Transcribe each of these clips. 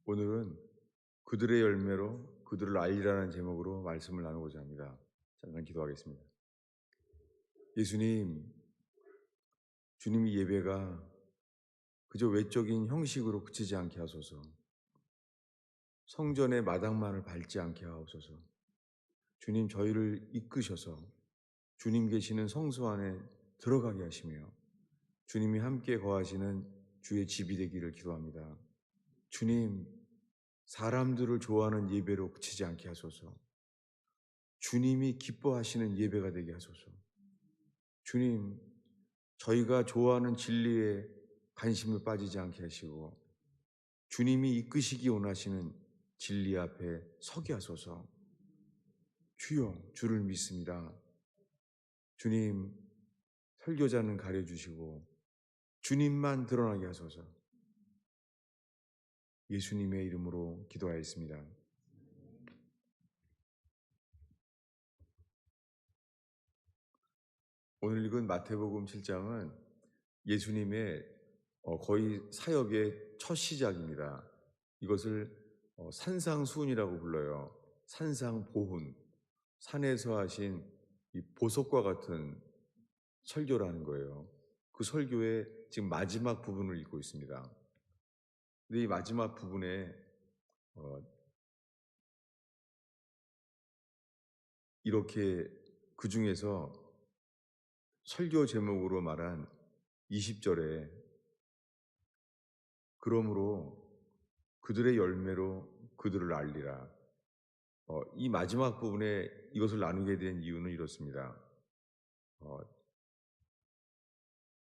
오늘은 그들의 열매로 그들을 알리라는 제목으로 말씀을 나누고자 합니다. 잠깐 기도하겠습니다. 예수님, 주님의 예배가 그저 외적인 형식으로 그치지 않게 하소서. 성전의 마당만을 밟지 않게 하옵소서. 주님, 저희를 이끄셔서 주님 계시는 성소 안에 들어가게 하시며 주님이 함께 거하시는 주의 집이 되기를 기도합니다. 주님, 사람들을 좋아하는 예배로 그치지 않게 하소서. 주님이 기뻐하시는 예배가 되게 하소서. 주님, 저희가 좋아하는 진리에 관심을 빠지지 않게 하시고 주님이 이끄시기 원하시는 진리 앞에 서게 하소서. 주여, 주를 믿습니다. 주님, 설교자는 가려주시고 주님만 드러나게 하소서. 예수님의 이름으로 기도하였습니다. 오늘 읽은 마태복음 7장은 예수님의 거의 사역의 첫 시작입니다. 이것을 산상수훈이라고 불러요. 산상보훈, 산에서 하신 이 보석과 같은 설교라는 거예요. 그 설교의 지금 마지막 부분을 읽고 있습니다. 근데 이 마지막 부분에 이렇게 그 중에서 설교 제목으로 말한 20절에 그러므로 그들의 열매로 그들을 알리라. 이 마지막 부분에 이것을 나누게 된 이유는 이렇습니다.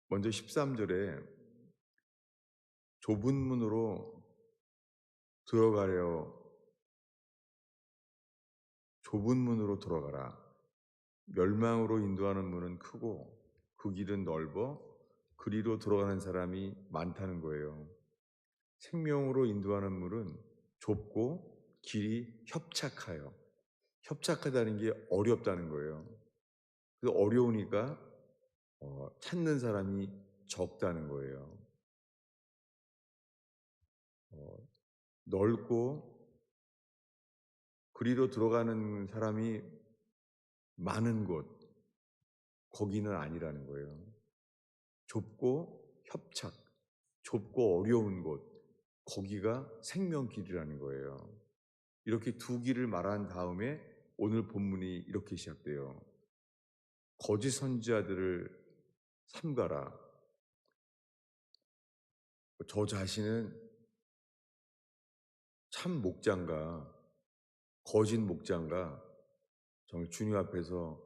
먼저 13절에 좁은 문으로 들어가려 좁은 문으로 들어가라. 멸망으로 인도하는 문은 크고 그 길은 넓어 그리로 들어가는 사람이 많다는 거예요. 생명으로 인도하는 문은 좁고 길이 협착하여. 협착하다는 게 어렵다는 거예요. 그래서 어려우니까 찾는 사람이 적다는 거예요. 넓고 그리로 들어가는 사람이 많은 곳, 거기는 아니라는 거예요. 좁고 협착, 좁고 어려운 곳, 거기가 생명길이라는 거예요. 이렇게 두 길을 말한 다음에 오늘 본문이 이렇게 시작돼요. 거짓 선지자들을 삼가라. 저 자신은 참 목자인가, 거짓 목자인가, 정말 주님 앞에서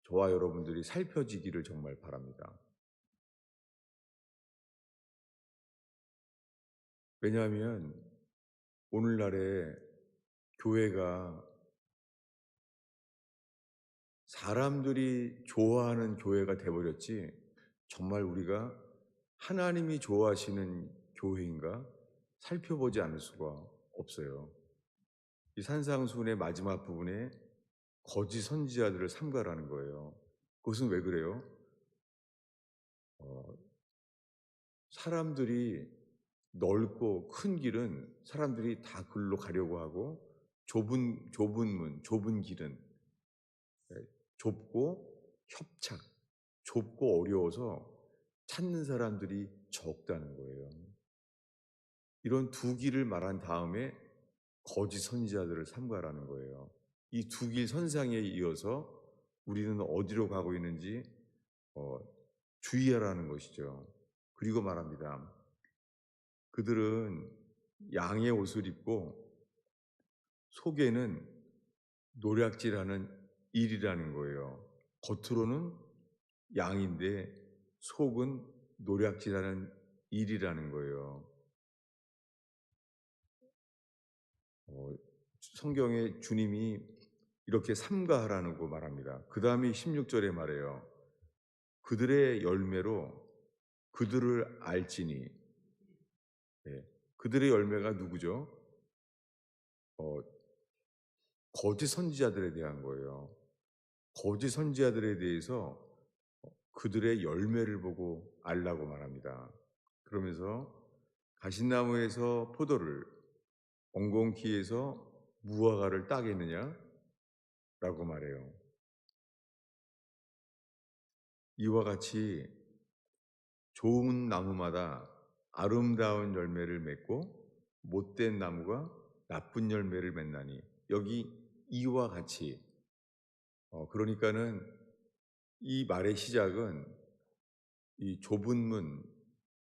저와 여러분들이 살펴지기를 정말 바랍니다. 왜냐하면 오늘날에 교회가 사람들이 좋아하는 교회가 돼버렸지 정말 우리가 하나님이 좋아하시는 교회인가 살펴보지 않을 수가 없어요. 이 산상수훈의 마지막 부분에 거짓 선지자들을 삼가라는 거예요. 그것은 왜 그래요? 사람들이 넓고 큰 길은 사람들이 다 글로 가려고 하고 좁은 문, 좁은 길은 좁고 협착, 좁고 어려워서 찾는 사람들이 적다는 거예요. 이런 두 길을 말한 다음에 거짓 선지자들을 삼가라는 거예요. 이 두 길 선상에 이어서 우리는 어디로 가고 있는지 주의하라는 것이죠. 그리고 말합니다. 그들은 양의 옷을 입고 속에는 노략질하는 일이라는 거예요. 겉으로는 양인데 속은 노략질하는 일이라는 거예요. 성경에 주님이 이렇게 삼가하라는 거 말합니다. 그 다음에 16절에 말해요. 그들의 열매로 그들을 알지니. 네. 그들의 열매가 누구죠? 거짓 선지자들에 대한 거예요. 거짓 선지자들에 대해서 그들의 열매를 보고 알라고 말합니다. 그러면서 가시나무에서 포도를 엉겅퀴에서 무화과를 따겠느냐? 라고 말해요. 이와 같이 좋은 나무마다 아름다운 열매를 맺고 못된 나무가 나쁜 열매를 맺나니, 여기 이와 같이, 그러니까는 이 말의 시작은 이 좁은 문,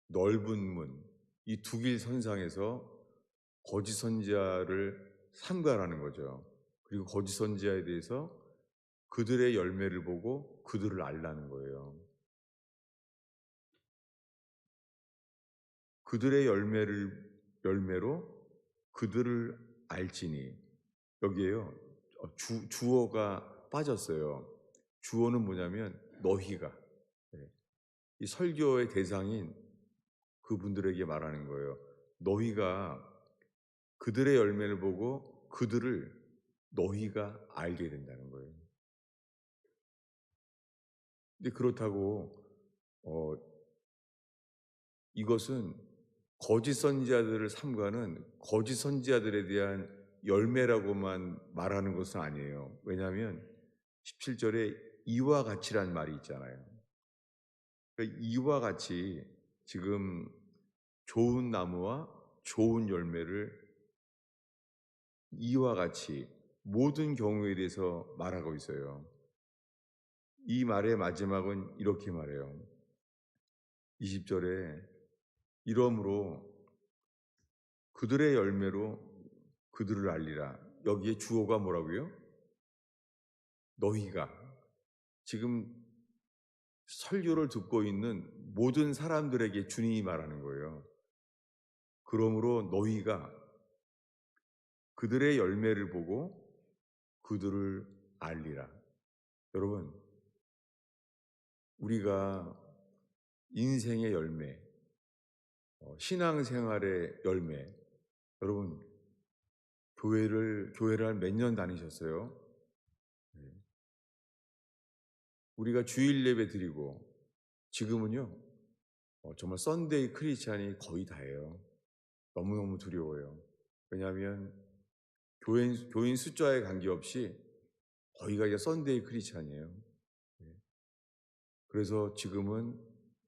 넓은 문, 이 두 길 선상에서 거짓 선지자를 삼가라는 거죠. 그리고 거짓 선지자에 대해서 그들의 열매를 보고 그들을 알라는 거예요. 그들의 열매로 그들을 알지니, 여기에요. 주어가 빠졌어요. 주어는 뭐냐면 너희가. 네. 이 설교의 대상인 그분들에게 말하는 거예요. 너희가 그들의 열매를 보고 그들을 너희가 알게 된다는 거예요. 근데 그렇다고 이것은 거짓 선지자들을 삼가는 거짓 선지자들에 대한 열매라고만 말하는 것은 아니에요. 왜냐하면 17절에 이와 같이란 말이 있잖아요. 그러니까 이와 같이 지금 좋은 나무와 좋은 열매를 이와 같이 모든 경우에 대해서 말하고 있어요. 이 말의 마지막은 이렇게 말해요. 20절에 이러므로 그들의 열매로 그들을 알리라. 여기에 주어가 뭐라고요? 너희가. 지금 설교를 듣고 있는 모든 사람들에게 주님이 말하는 거예요. 그러므로 너희가 그들의 열매를 보고 그들을 알리라. 여러분, 우리가 인생의 열매, 신앙생활의 열매, 여러분, 교회를 한 몇 년 다니셨어요? 네. 우리가 주일 예배 드리고, 지금은요, 정말 썬데이 크리스찬이 거의 다예요. 너무너무 두려워요. 왜냐하면 교인 숫자에 관계없이 거의가 이제 썬데이 크리스찬이에요. 네. 그래서 지금은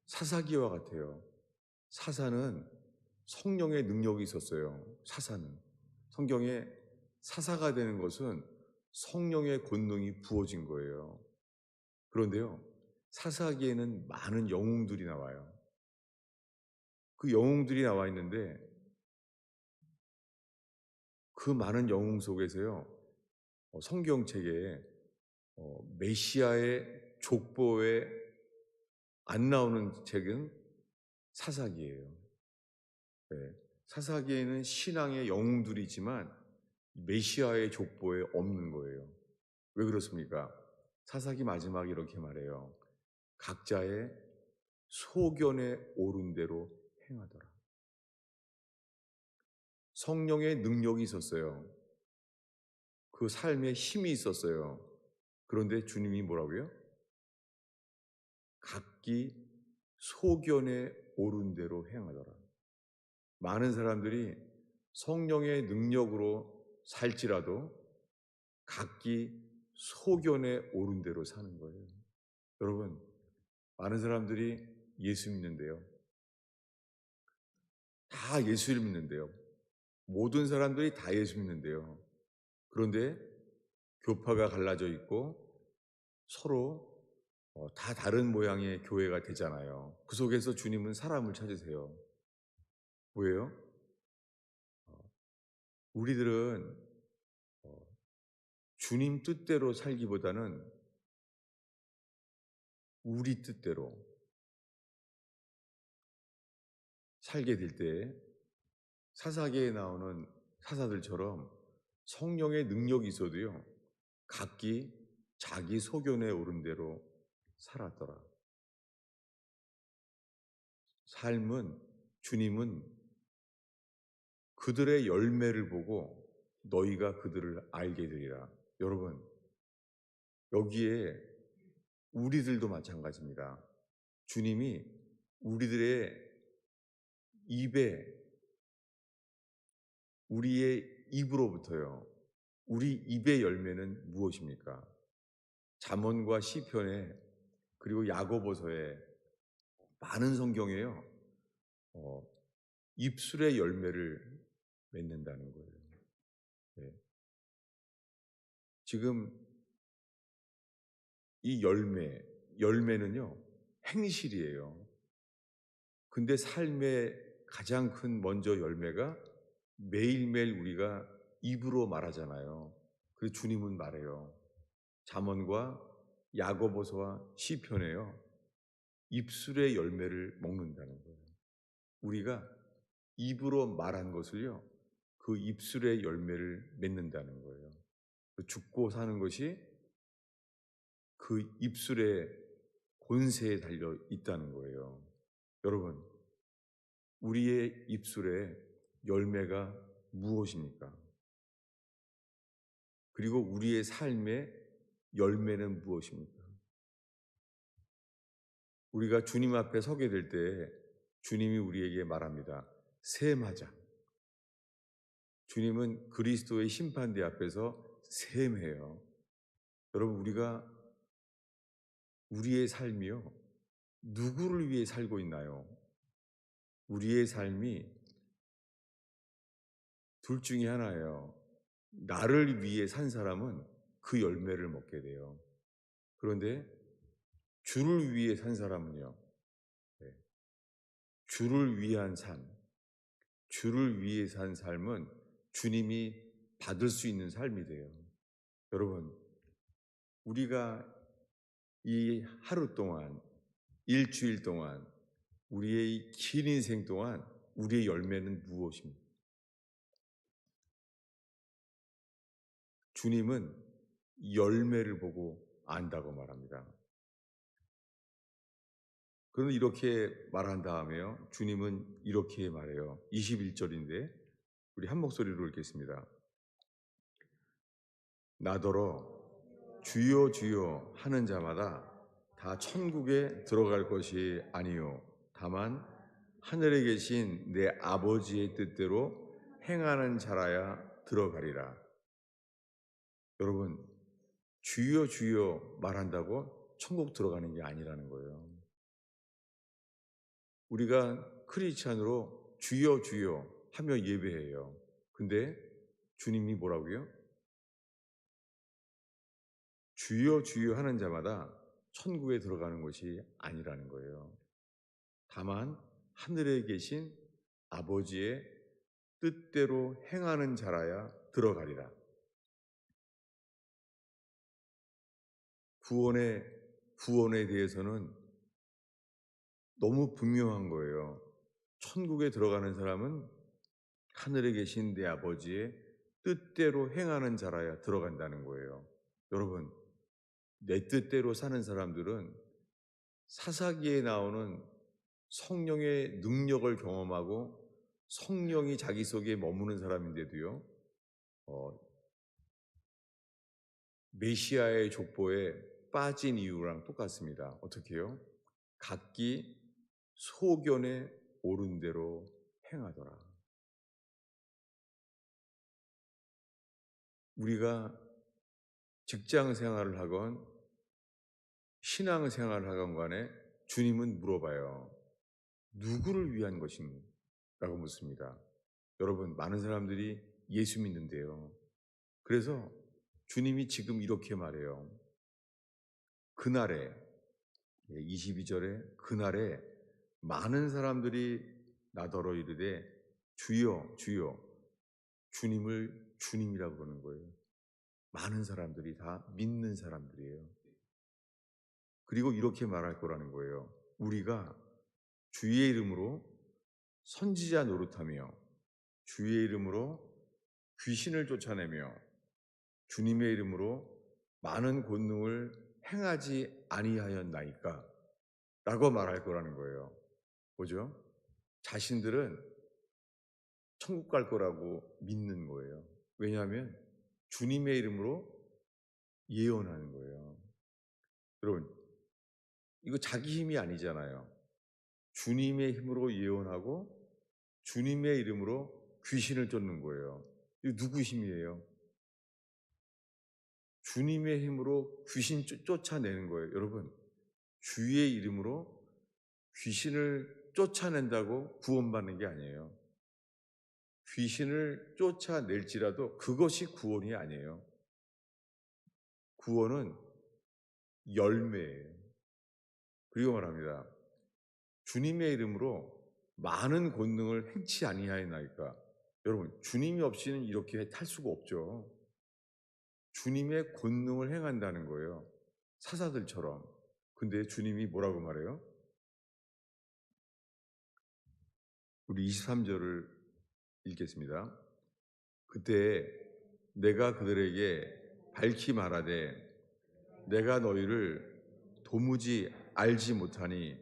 사사기와 같아요. 사사는 성령의 능력이 있었어요. 사사는. 성경에 사사가 되는 것은 성령의 권능이 부어진 거예요. 그런데요, 사사기에는 많은 영웅들이 나와요. 그 영웅들이 나와 있는데 그 많은 영웅 속에서요, 성경책에 메시아의 족보에 안 나오는 책은 사사기예요. 네. 사사기에는 신앙의 영웅들이지만 메시아의 족보에 없는 거예요. 왜 그렇습니까? 사사기 마지막에 이렇게 말해요. 각자의 소견에 오른 대로 행하더라. 성령의 능력이 있었어요. 그 삶에 힘이 있었어요. 그런데 주님이 뭐라고요? 각기 소견에 오른 대로 행하더라. 많은 사람들이 성령의 능력으로 살지라도 각기 소견에 오른 대로 사는 거예요. 여러분, 많은 사람들이 예수 믿는데요. 다 예수를 믿는데요. 모든 사람들이 다 예수 믿는데요. 그런데 교파가 갈라져 있고 서로 다 다른 모양의 교회가 되잖아요. 그 속에서 주님은 사람을 찾으세요. 왜요? 우리들은 주님 뜻대로 살기보다는 우리 뜻대로 살게 될 때 사사기에 나오는 사사들처럼 성령의 능력이 있어도요, 각기 자기 소견에 오른 대로 살았더라. 주님은 그들의 열매를 보고 너희가 그들을 알게 되리라. 여러분, 여기에 우리들도 마찬가지입니다. 주님이 우리들의 입에 우리의 입으로부터요. 우리 입의 열매는 무엇입니까? 잠언과 시편에 그리고 야고보서에 많은 성경에요. 어, 입술의 열매를 맺는다는 거예요. 네. 지금 이 열매는요, 행실이에요. 근데 삶의 가장 큰 먼저 열매가 매일매일 우리가 입으로 말하잖아요. 그래서 주님은 말해요. 잠언과 야고보서와 시편에요. 입술의 열매를 먹는다는 거예요. 우리가 입으로 말한 것을요, 그 입술의 열매를 맺는다는 거예요. 죽고 사는 것이 그 입술의 본세에 달려 있다는 거예요. 여러분, 우리의 입술의 열매가 무엇입니까? 그리고 우리의 삶의 열매는 무엇입니까? 우리가 주님 앞에 서게 될 때 주님이 우리에게 말합니다. 셈하자. 주님은 그리스도의 심판대 앞에서 셈해요. 여러분, 우리가 우리의 삶이요, 누구를 위해 살고 있나요? 우리의 삶이 둘 중에 하나예요. 나를 위해 산 사람은 그 열매를 먹게 돼요. 그런데 주를 위해 산 사람은요, 네, 주를 위한 삶, 주를 위해 산 삶은 주님이 받을 수 있는 삶이 돼요. 여러분, 우리가 이 하루 동안, 일주일 동안, 우리의 긴 인생 동안 우리의 열매는 무엇입니까? 주님은 열매를 보고 안다고 말합니다. 그런데 이렇게 말한 다음에요, 주님은 이렇게 말해요. 21절인데 우리 한 목소리로 읽겠습니다. 나더러 주여 주여 하는 자마다 다 천국에 들어갈 것이 아니요 다만 하늘에 계신 내 아버지의 뜻대로 행하는 자라야 들어가리라. 여러분, 주여 주여 말한다고 천국 들어가는 게 아니라는 거예요. 우리가 크리스찬으로 주여 주여 하며 예배해요. 근데 주님이 뭐라고요? 주여 주여 하는 자마다 천국에 들어가는 것이 아니라는 거예요. 다만 하늘에 계신 아버지의 뜻대로 행하는 자라야 들어가리라. 구원에 대해서는 너무 분명한 거예요. 천국에 들어가는 사람은 하늘에 계신 내 아버지의 뜻대로 행하는 자라야 들어간다는 거예요. 여러분, 내 뜻대로 사는 사람들은 사사기에 나오는 성령의 능력을 경험하고 성령이 자기 속에 머무는 사람인데도요, 메시아의 족보에 빠진 이유랑 똑같습니다. 어떻게 해요? 각기 소견에 옳은 대로 행하더라. 우리가 직장 생활을 하건 신앙 생활을 하건 간에 주님은 물어봐요. 누구를 위한 것인가? 라고 묻습니다. 여러분, 많은 사람들이 예수 믿는데요. 그래서 주님이 지금 이렇게 말해요. 그날에, 22절에 그날에 많은 사람들이 나더러 이르되 주여 주여, 주님을 주님이라고 부르는 거예요. 많은 사람들이 다 믿는 사람들이에요. 그리고 이렇게 말할 거라는 거예요. 우리가 주의 이름으로 선지자 노릇하며 주의 이름으로 귀신을 쫓아내며 주님의 이름으로 많은 권능을 행하지 아니하였나이까? 라고 말할 거라는 거예요. 뭐죠? 자신들은 천국 갈 거라고 믿는 거예요. 왜냐하면 주님의 이름으로 예언하는 거예요. 여러분, 이거 자기 힘이 아니잖아요. 주님의 힘으로 예언하고 주님의 이름으로 귀신을 쫓는 거예요. 이거 누구 힘이에요? 주님의 힘으로 귀신 쫓아내는 거예요. 여러분, 주의 이름으로 귀신을 쫓아낸다고 구원받는 게 아니에요. 귀신을 쫓아낼지라도 그것이 구원이 아니에요. 구원은 열매예요. 그리고 말합니다. 주님의 이름으로 많은 권능을 행치 아니하였나이까. 여러분, 주님이 없이는 이렇게 탈 수가 없죠. 주님의 권능을 행한다는 거예요. 사사들처럼. 근데 주님이 뭐라고 말해요? 우리 23절을 읽겠습니다. 그때 내가 그들에게 밝히 말하되 내가 너희를 도무지 알지 못하니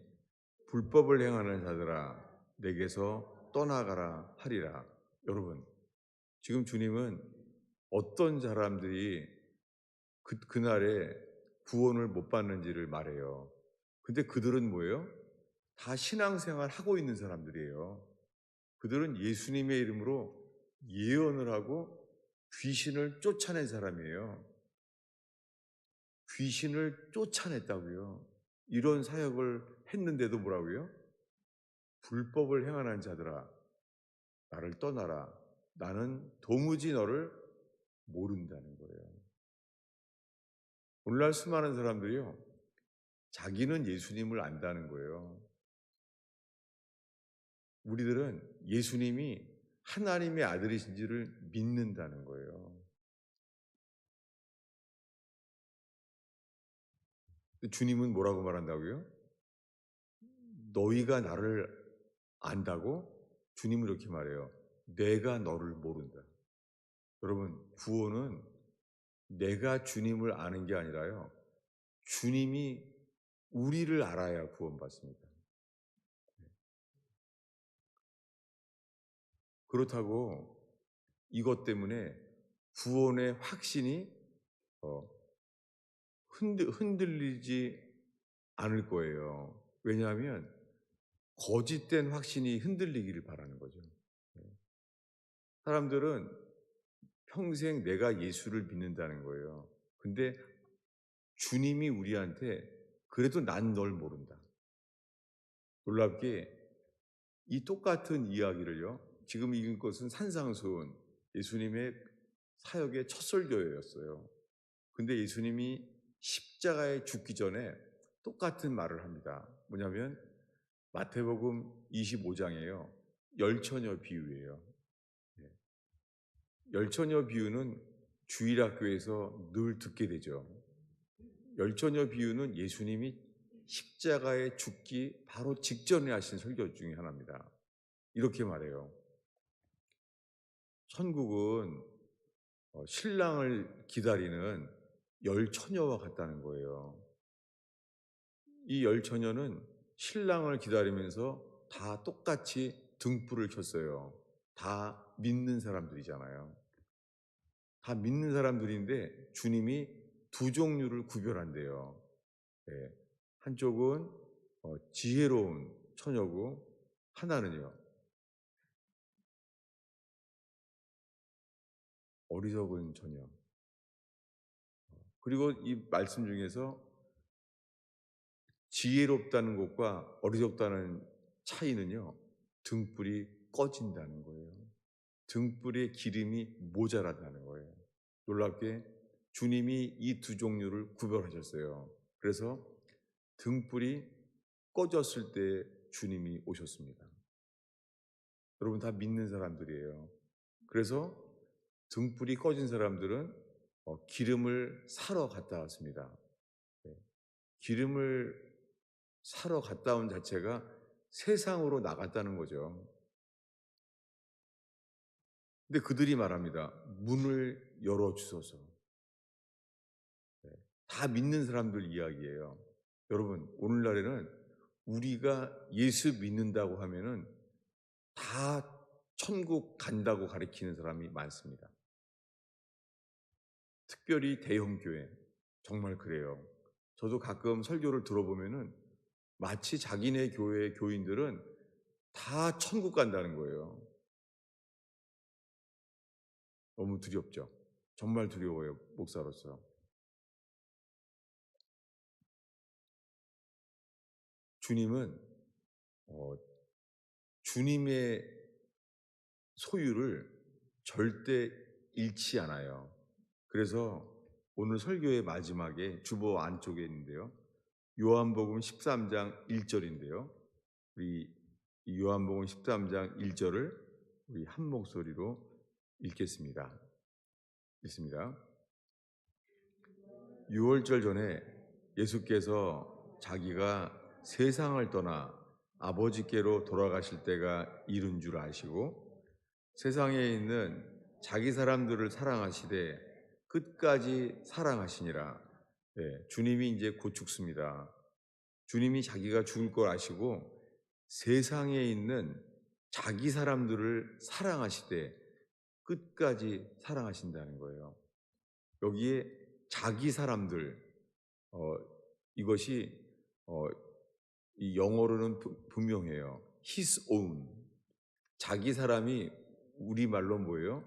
불법을 행하는 자들아 내게서 떠나가라 하리라. 여러분, 지금 주님은 어떤 사람들이 그날에 구원을 못 받는지를 말해요. 근데 그들은 뭐예요? 다 신앙생활 하고 있는 사람들이에요. 그들은 예수님의 이름으로 예언을 하고 귀신을 쫓아낸 사람이에요. 귀신을 쫓아냈다고요. 이런 사역을 했는데도 뭐라고요? 불법을 행하는 자들아, 나를 떠나라. 나는 도무지 너를 모른다는 거예요. 오늘날 수많은 사람들이요, 자기는 예수님을 안다는 거예요. 우리들은 예수님이 하나님의 아들이신지를 믿는다는 거예요. 주님은 뭐라고 말한다고요? 너희가 나를 안다고? 주님은 이렇게 말해요. 내가 너를 모른다. 여러분, 구원은 내가 주님을 아는 게 아니라요. 주님이 우리를 알아야 구원받습니다. 그렇다고 이것 때문에 구원의 확신이 흔들리지 않을 거예요. 왜냐하면 거짓된 확신이 흔들리기를 바라는 거죠. 사람들은 평생 내가 예수를 믿는다는 거예요. 근데 주님이 우리한테 그래도 난 널 모른다. 놀랍게 이 똑같은 이야기를요. 지금 읽은 것은 산상수훈, 예수님의 사역의 첫 설교였어요. 근데 예수님이 십자가에 죽기 전에 똑같은 말을 합니다. 뭐냐면 마태복음 25장이에요. 열처녀 비유예요. 열처녀 비유는 주일학교에서 늘 듣게 되죠. 열처녀 비유는 예수님이 십자가에 죽기 바로 직전에 하신 설교 중에 하나입니다. 이렇게 말해요. 천국은 신랑을 기다리는 열처녀와 같다는 거예요. 이 열처녀는 신랑을 기다리면서 다 똑같이 등불을 켰어요. 다 믿는 사람들이잖아요. 다 믿는 사람들인데 주님이 두 종류를 구별한대요. 네. 한쪽은 지혜로운 처녀고 하나는요 어리석은 처녀. 그리고 이 말씀 중에서 지혜롭다는 것과 어리석다는 차이는요 등불이 꺼진다는 거예요. 등불의 기름이 모자라다는 거예요. 놀랍게 주님이 이 두 종류를 구별하셨어요. 그래서 등불이 꺼졌을 때 주님이 오셨습니다. 여러분 다 믿는 사람들이에요. 그래서 등불이 꺼진 사람들은 기름을 사러 갔다 왔습니다. 기름을 사러 갔다 온 자체가 세상으로 나갔다는 거죠. 근데 그들이 말합니다. 문을 열어주소서. 다 믿는 사람들 이야기예요. 여러분, 오늘날에는 우리가 예수 믿는다고 하면은 다 천국 간다고 가리키는 사람이 많습니다. 특별히 대형교회. 정말 그래요. 저도 가끔 설교를 들어보면은 마치 자기네 교회 교인들은 다 천국 간다는 거예요. 너무 두렵죠. 정말 두려워요, 목사로서. 주님은 주님의 소유를 절대 잃지 않아요. 그래서 오늘 설교의 마지막에 주보 안쪽에 있는데요. 요한복음 13장 1절인데요. 우리 이 요한복음 13장 1절을 우리 한 목소리로 읽겠습니다. 읽습니다. 6월절 전에 예수께서 자기가 세상을 떠나 아버지께로 돌아가실 때가 이른 줄 아시고 세상에 있는 자기 사람들을 사랑하시되 끝까지 사랑하시니라. 네, 주님이 이제 곧 죽습니다. 주님이 자기가 죽을 걸 아시고 세상에 있는 자기 사람들을 사랑하시되 끝까지 사랑하신다는 거예요. 여기에 자기 사람들, 이것이 이 영어로는 분명해요. His own. 자기 사람이 우리말로 뭐예요?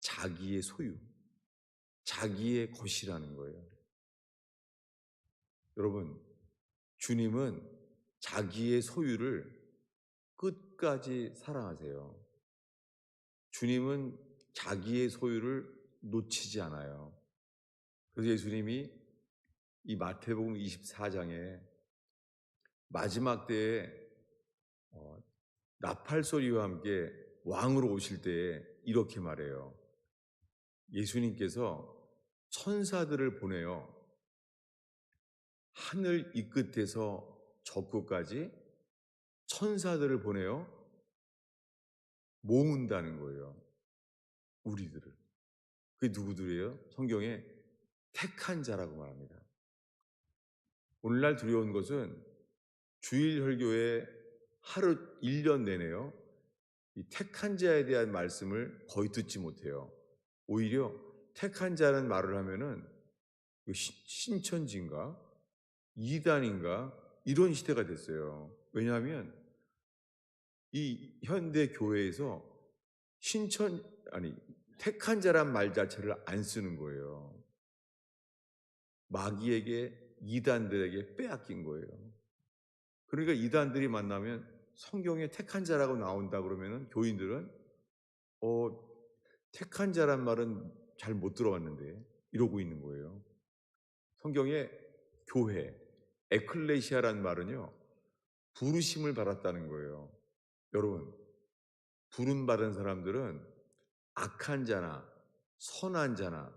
자기의 소유, 자기의 것이라는 거예요. 여러분, 주님은 자기의 소유를 끝까지 사랑하세요. 주님은 자기의 소유를 놓치지 않아요. 그래서 예수님이 이 마태복음 24장에 마지막 때에 나팔 소리와 함께 왕으로 오실 때에 이렇게 말해요. 예수님께서 천사들을 보내요. 하늘 이 끝에서 저 끝까지 천사들을 보내요. 모은다는 거예요. 우리들을. 그게 누구들이에요? 성경에 택한 자라고 말합니다. 오늘날 두려운 것은 주일 설교에 하루 1년 내내요. 이 택한 자에 대한 말씀을 거의 듣지 못해요. 오히려 택한 자는 말을 하면은 신천지인가 이단인가 이런 시대가 됐어요. 왜냐하면 이 현대 교회에서 택한 자란 말 자체를 안 쓰는 거예요. 마귀에게 이단들에게 빼앗긴 거예요. 그러니까 이단들이 만나면 성경에 택한 자라고 나온다 그러면은 교인들은 택한 자란 말은 잘 못 들어봤는데 이러고 있는 거예요. 성경에 교회, 에클레시아란 말은요, 부르심을 받았다는 거예요. 여러분, 부름 받은 사람들은 악한 자나 선한 자나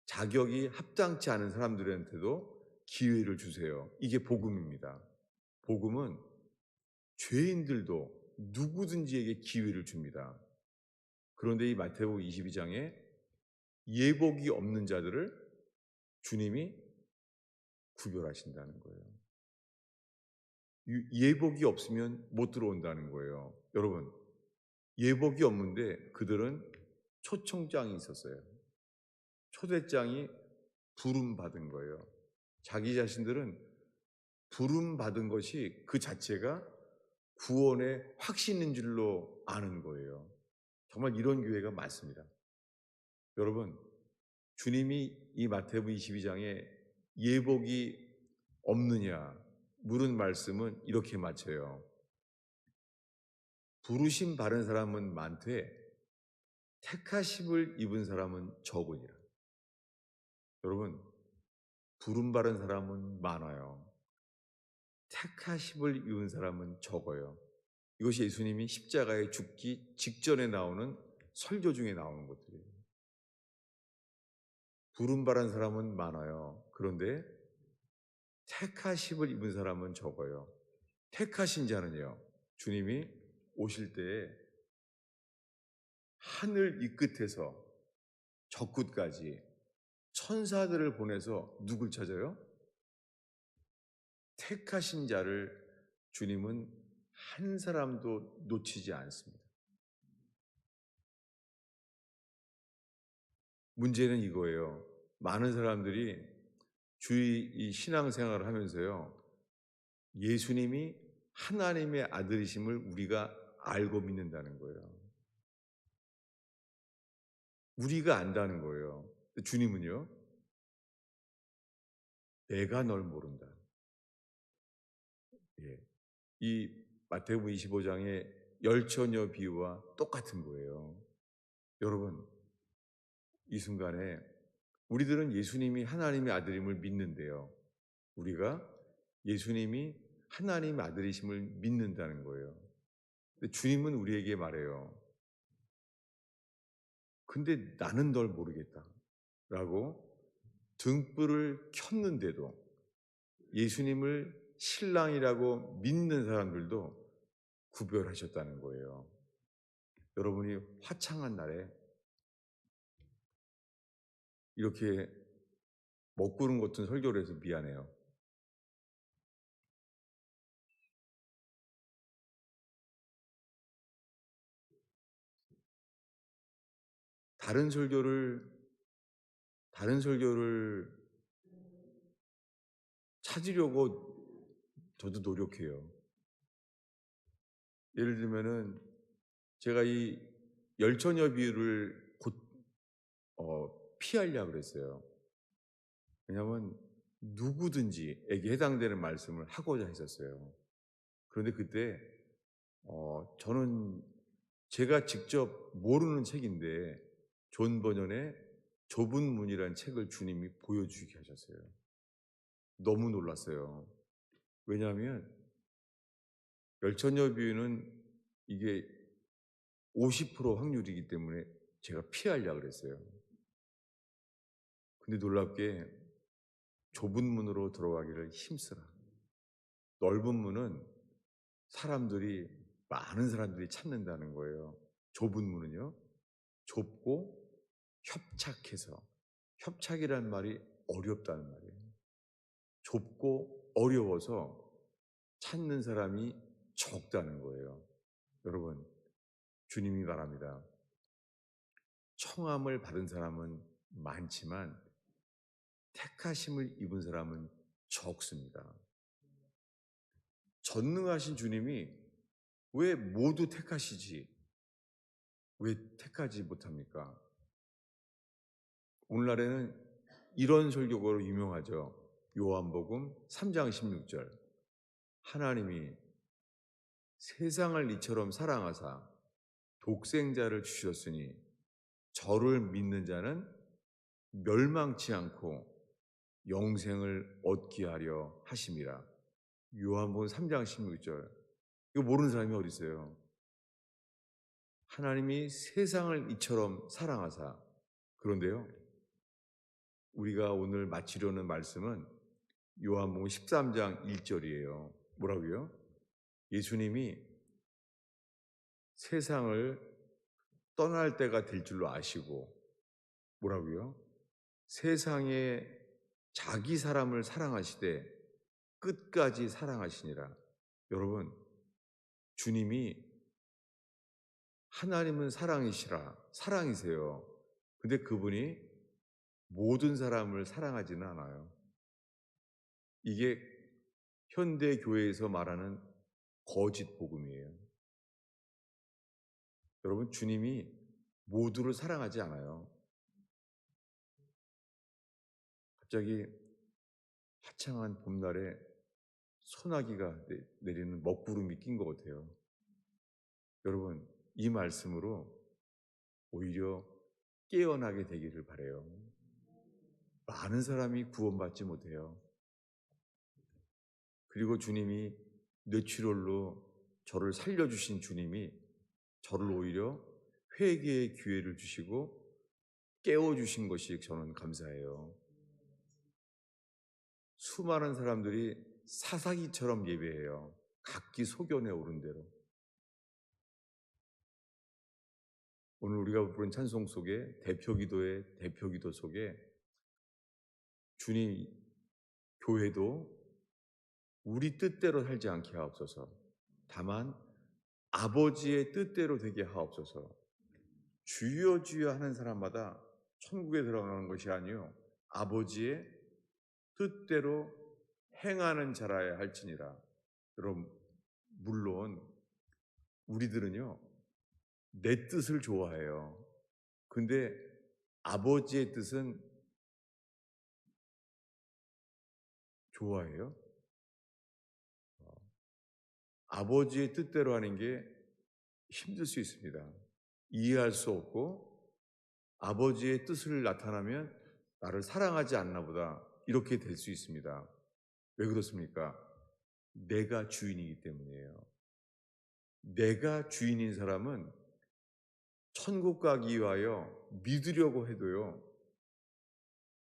자격이 합당치 않은 사람들한테도 기회를 주세요. 이게 복음입니다. 복음은 죄인들도 누구든지에게 기회를 줍니다. 그런데 이 마태복음 22장에 예복이 없는 자들을 주님이 구별하신다는 거예요. 예복이 없으면 못 들어온다는 거예요. 여러분, 예복이 없는데 그들은 초청장이 있었어요. 초대장이 부름받은 거예요. 자기 자신들은 부름받은 것이 그 자체가 구원의 확신인 줄로 아는 거예요. 정말 이런 교회가 많습니다. 여러분, 주님이 이 마태복음 22장에 예복이 없느냐 물은 말씀은 이렇게 맞춰요. 부르심 받은 사람은 많되 택하심을 입은 사람은 적으니라. 여러분, 부름 받은 사람은 많아요. 택하심을 입은 사람은 적어요. 이것이 예수님이 십자가에 죽기 직전에 나오는 설교 중에 나오는 것들이에요. 부름 받은 사람은 많아요. 그런데 택하심을 입은 사람은 적어요. 택하신 자는요, 주님이 오실 때에 하늘 이 끝에서 저 끝까지 천사들을 보내서 누굴 찾아요? 택하신 자를 주님은 한 사람도 놓치지 않습니다. 문제는 이거예요. 많은 사람들이 이 신앙생활을 하면서요, 예수님이 하나님의 아들이심을 우리가 알고 믿는다는 거예요. 우리가 안다는 거예요. 주님은요, 내가 널 모른다. 예. 이 마태복음 25장의 열처녀 비유와 똑같은 거예요. 여러분, 이 순간에 우리들은 예수님이 하나님의 아들임을 믿는데요. 우리가 예수님이 하나님의 아들이심을 믿는다는 거예요. 근데 주님은 우리에게 말해요. 근데 나는 널 모르겠다. 라고 등불을 켰는데도 예수님을 신랑이라고 믿는 사람들도 구별하셨다는 거예요. 여러분이 화창한 날에 이렇게 먹구름 같은 설교를 해서 미안해요. 다른 설교를 찾으려고 저도 노력해요. 예를 들면은 제가 이 열처녀 비유를 곧 피하려고 그랬어요. 왜냐하면 누구든지에게 해당되는 말씀을 하고자 했었어요. 그런데 그때 저는 제가 직접 모르는 책인데 존 버년의 좁은 문이라는 책을 주님이 보여주게 하셨어요. 너무 놀랐어요. 왜냐하면 열처녀 비유는 이게 50% 확률이기 때문에 제가 피하려고 그랬어요. 근데 놀랍게 좁은 문으로 들어가기를 힘쓰라. 넓은 문은 많은 사람들이 찾는다는 거예요. 좁은 문은요, 좁고 협착해서, 협착이라는 말이 어렵다는 말이에요. 좁고 어려워서 찾는 사람이 적다는 거예요. 여러분, 주님이 말합니다. 청함을 받은 사람은 많지만 택하심을 입은 사람은 적습니다. 전능하신 주님이 왜 모두 택하시지? 왜 택하지 못합니까? 오늘날에는 이런 설교가 유명하죠. 요한복음 3장 16절. 하나님이 세상을 이처럼 사랑하사 독생자를 주셨으니 저를 믿는 자는 멸망치 않고 영생을 얻게 하려 하심이라. 요한복음 3장 16절. 이거 모르는 사람이 어디 있어요? 하나님이 세상을 이처럼 사랑하사. 그런데요, 우리가 오늘 마치려는 말씀은 요한복음 13장 1절이에요. 뭐라고요? 예수님이 세상을 떠날 때가 될 줄로 아시고, 뭐라고요? 세상에 자기 사람을 사랑하시되 끝까지 사랑하시니라. 여러분, 주님이 하나님은 사랑이세요. 근데 그분이 모든 사람을 사랑하지는 않아요. 이게 현대 교회에서 말하는 거짓 복음이에요. 여러분, 주님이 모두를 사랑하지 않아요. 갑자기 화창한 봄날에 소나기가 내리는 먹구름이 낀 것 같아요. 여러분, 이 말씀으로 오히려 깨어나게 되기를 바라요. 많은 사람이 구원받지 못해요. 그리고 주님이 뇌출혈로 저를 살려주신 주님이 저를 오히려 회개의 기회를 주시고 깨워주신 것이 저는 감사해요. 수많은 사람들이 사사기처럼 예배해요. 각기 소견에 오른 대로. 오늘 우리가 부른 찬송 속에 대표기도의 대표기도 속에 주님, 교회도 우리 뜻대로 살지 않게 하옵소서. 다만 아버지의 뜻대로 되게 하옵소서. 주여 주여 하는 사람마다 천국에 들어가는 것이 아니요 아버지의 뜻대로 행하는 자라야 할지니라. 여러분, 물론 우리들은요 내 뜻을 좋아해요. 근데 아버지의 뜻은 좋아해요? 아버지의 뜻대로 하는 게 힘들 수 있습니다. 이해할 수 없고 아버지의 뜻을 나타나면 나를 사랑하지 않나 보다 이렇게 될 수 있습니다. 왜 그렇습니까? 내가 주인이기 때문이에요. 내가 주인인 사람은 천국 가기 위하여 믿으려고 해도요,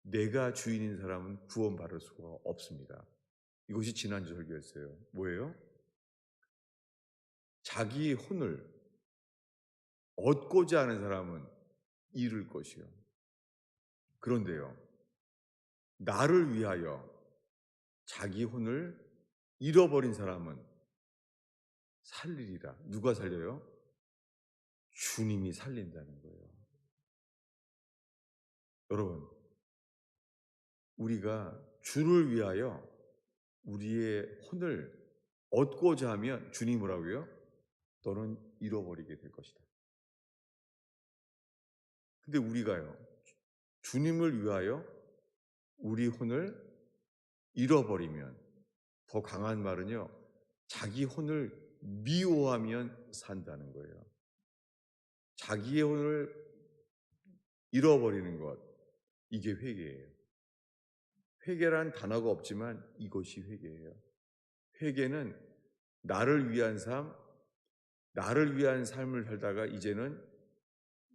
내가 주인인 사람은 구원받을 수가 없습니다. 이것이 지난주 설교였어요. 뭐예요? 자기 혼을 얻고자 하는 사람은 잃을 것이요. 그런데요, 나를 위하여 자기 혼을 잃어버린 사람은 살리리라. 누가 살려요? 주님이 살린다는 거예요. 여러분, 우리가 주를 위하여 우리의 혼을 얻고자 하면 주님이 뭐라고요? 너는 잃어버리게 될 것이다. 근데 우리가요, 주님을 위하여 우리 혼을 잃어버리면, 더 강한 말은요, 자기 혼을 미워하면 산다는 거예요. 자기의 혼을 잃어버리는 것, 이게 회개예요. 회개란 단어가 없지만 이것이 회개예요. 회개는 나를 위한 삶, 나를 위한 삶을 살다가 이제는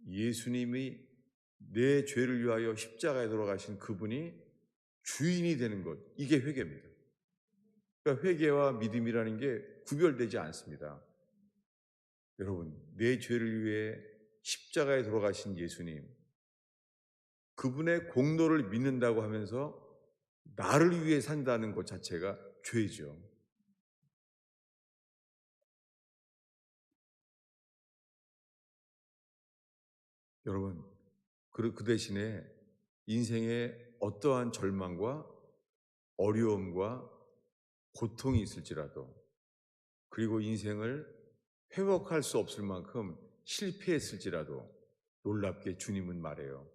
예수님이 내 죄를 위하여 십자가에 돌아가신 그분이 주인이 되는 것, 이게 회개입니다. 그러니까 회개와 믿음이라는 게 구별되지 않습니다. 여러분, 내 죄를 위해 십자가에 돌아가신 예수님, 그분의 공로를 믿는다고 하면서 나를 위해 산다는 것 자체가 죄죠. 여러분, 그 대신에 인생에 어떠한 절망과 어려움과 고통이 있을지라도, 그리고 인생을 회복할 수 없을 만큼 실패했을지라도 놀랍게 주님은 말해요.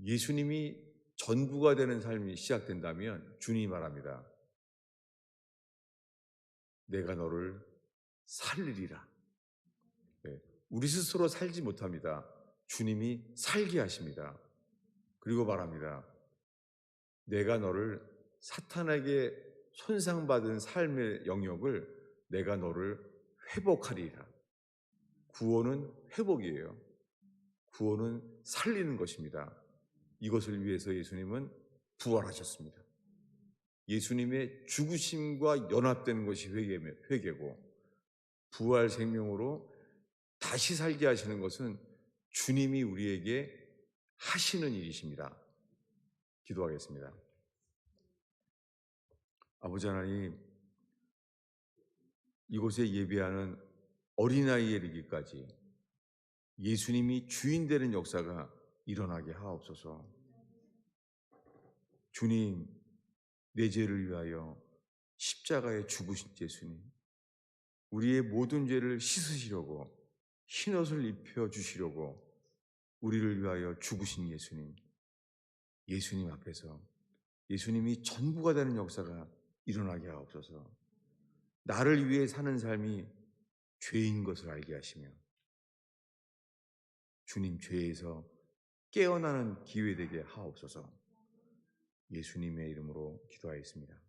예수님이 전부가 되는 삶이 시작된다면 주님이 말합니다. 내가 너를 살리리라. 네, 우리 스스로 살지 못합니다. 주님이 살게 하십니다. 그리고 말합니다. 내가 너를 사탄에게 손상받은 삶의 영역을 내가 너를 회복하리라. 구원은 회복이에요. 구원은 살리는 것입니다. 이것을 위해서 예수님은 부활하셨습니다. 예수님의 죽으심과 연합되는 것이 회개고, 부활 생명으로 다시 살게 하시는 것은 주님이 우리에게 하시는 일이십니다. 기도하겠습니다. 아버지 하나님, 이곳에 예배하는 어린아이에 이르기까지 예수님이 주인 되는 역사가 일어나게 하옵소서. 주님, 내 죄를 위하여 십자가에 죽으신 예수님, 우리의 모든 죄를 씻으시려고 흰옷을 입혀주시려고 우리를 위하여 죽으신 예수님, 예수님 앞에서 예수님이 전부가 되는 역사가 일어나게 하옵소서. 나를 위해 사는 삶이 죄인 것을 알게 하시며 주님 죄에서 깨어나는 기회 되게 하옵소서. 예수님의 이름으로 기도하였습니다.